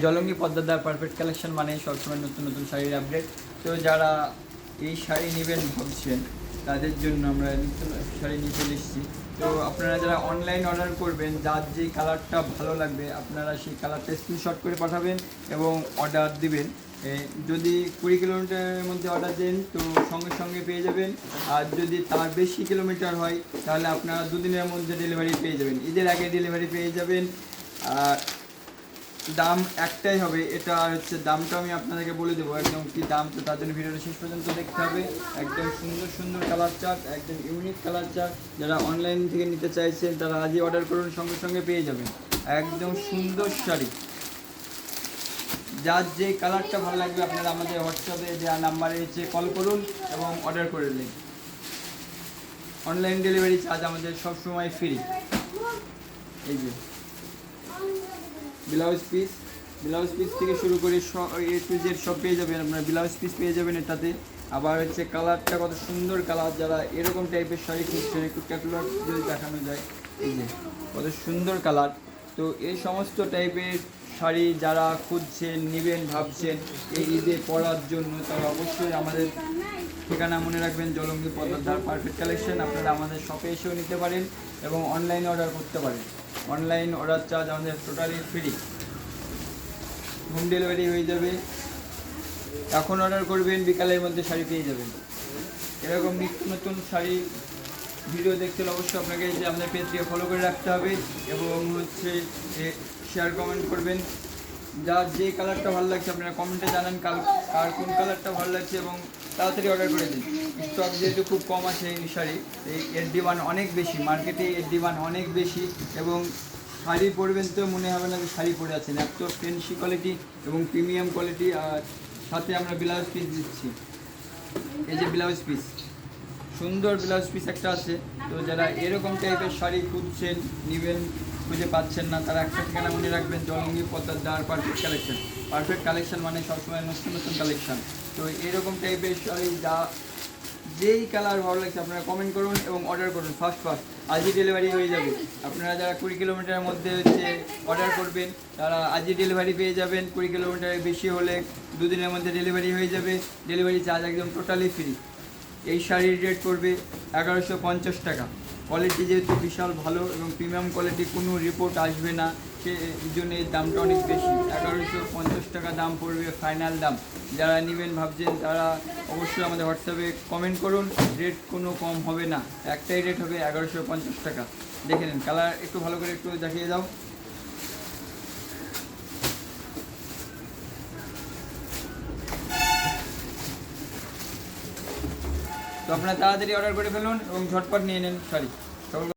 Jalangi পদ্মাদার perfect collection মানে সবসময় নতুন নতুন শাড়ির আপডেট। তো যারা এই শাড়ি নেবেন ভাবছেন তাদের জন্য আমরা নিত্য শাড়ি নিয়ে চলে এসেছি। তো আপনারা যারা অনলাইন অর্ডার করবেন, যার যেই কালারটা ভালো লাগবে আপনারা সেই কালারটা স্ক্রিনশট করে পাঠাবেন এবং অর্ডার দিবেন। যদি 20 কিলোমিটারের মধ্যে অর্ডার দেন তো সঙ্গে সঙ্গে পেয়ে যাবেন, আর যদি তার বেশি কিলোমিটার হয় তাহলে আপনারা 2 দিনের মধ্যে ডেলিভারি পেয়ে যাবেন, ঈদের আগে ডেলিভারি পেয়ে যাবেন। আর দাম একটাই হবে, এটা হচ্ছে দামটা আমি আপনাদেরকে বলে দেবো একদম কী দাম। তো তার জন্য ভিডিওটা শেষ পর্যন্ত দেখতে হবে। একদম সুন্দর সুন্দর কালার চার্ট, একদম ইউনিক কালার চার্ট। যারা অনলাইন থেকে নিতে চাইছেন তারা আজই অর্ডার করুন, সঙ্গে সঙ্গে পেয়ে যাবেন একদম সুন্দর শাড়ি। যার যে কালারটা ভালো লাগবে আপনারা আমাদের হোয়াটসঅ্যাপে দেওয়া নাম্বারে এসে কল করুন এবং অর্ডার করে নিন। অনলাইন ডেলিভারি চার্জ আমাদের সবসময় ফ্রি। এই যে ব্লাউজ পিস থেকে শুরু করে A to Z সব পেয়ে যাবেন আপনারা। ব্লাউজ পিস পেয়ে যাবেন এটাতে। আবার হচ্ছে কালারটা কত সুন্দর কালার, যারা এরকম টাইপের শাড়ি খুঁজছেন একটু ক্যাটালগ যদি দেখানো যায়, এই যে কত সুন্দর কালার। তো এই সমস্ত টাইপের শাড়ি যারা খুঁজছেন নেবেন ভাবছেন এই ঈদে পরার জন্য, তারা অবশ্যই আমাদের ঠিকানা মনে রাখবেন, জলঙ্গি পদ্মার পারফেক্ট কালেকশন। আপনারা আমাদের শপে এসেও নিতে পারেন এবং অনলাইনে অর্ডার করতে পারেন। অনলাইন অর্ডার চার্জ আমাদের টোটালি ফ্রি, হোম ডেলিভারি হয়ে যাবে। এখন অর্ডার করবেন, বিকালের মধ্যে শাড়ি পেয়ে যাবেন। এরকম নিত্য নতুন শাড়ি ভিডিও দেখতে হলে অবশ্যই আপনাকে যে আমাদের পেজটিকে ফলো করে রাখতে হবে এবং হচ্ছে শেয়ার কমেন্ট করবেন। যার যে কালারটা ভালো লাগছে আপনারা কমেন্টে জানান কার কোন কালারটা ভালো লাগছে এবং তাড়াতাড়ি অর্ডার করে দিন। স্টক যেহেতু খুব কম আছে এই শাড়ি, এর ডিমান্ড অনেক বেশি, মার্কেটে এর ডিমান্ড অনেক বেশি এবং শাড়ি পরবেন তো মনে হবে না যে শাড়ি পরে আছেন, এত ফ্যান্সি কোয়ালিটি এবং প্রিমিয়াম কোয়ালিটি। আর সাথে আমরা ব্লাউজ পিস দিচ্ছি, এই যে ব্লাউজ পিস, সুন্দর ব্লাউজ পিস একটা আছে। তো যারা এরকম টাইপের শাড়ি খুঁজছেন নেবেন, খুঁজে পাচ্ছেন না, তারা একটা ঠিকানা মনে রাখবেন, জলঙ্গি পদ্মার পারফেক্ট কালেকশন। পারফেক্ট কালেকশন মানে সবসময় নতুন নতুন কালেকশন। তো এরকম টাইপের শাড়ি যেই কালার ভালো লাগছে আপনারা কমেন্ট করুন এবং অর্ডার করুন। ফার্স্ট আজই ডেলিভারি হয়ে যাবে। আপনারা যারা 20 কিলোমিটারের মধ্যে হচ্ছে অর্ডার করবেন তারা আজই ডেলিভারি পেয়ে যাবেন। 20 কিলোমিটারের বেশি হলে 2 দিনের মধ্যে ডেলিভারি হয়ে যাবে। ডেলিভারি চার্জ একদম টোটালি ফ্রি। এই শাড়ির রেট পড়বে 1150 টাকা। কোয়ালিটি যেহেতু বিশাল ভালো এবং প্রিমিয়াম কোয়ালিটি, কোনো রিপোর্ট আসবে না, সেই জন্য এর দামটা অনেক বেশি। 1150 টাকা দাম পড়বে ফাইনাল দাম। যারা নেবেন ভাবছেন তারা অবশ্যই আমাদের হোয়াটসঅ্যাপে কমেন্ট করুন, রেট কোনো কম হবে না, একটাই রেট হবে 1150 টাকা। দেখে নিন কালার একটু ভালো করে একটু দেখিয়ে দাও। তো আপনারা তাড়াতাড়ি অর্ডার করে ফেলুন এবং ঝটপট নিয়ে নেন শাড়ি।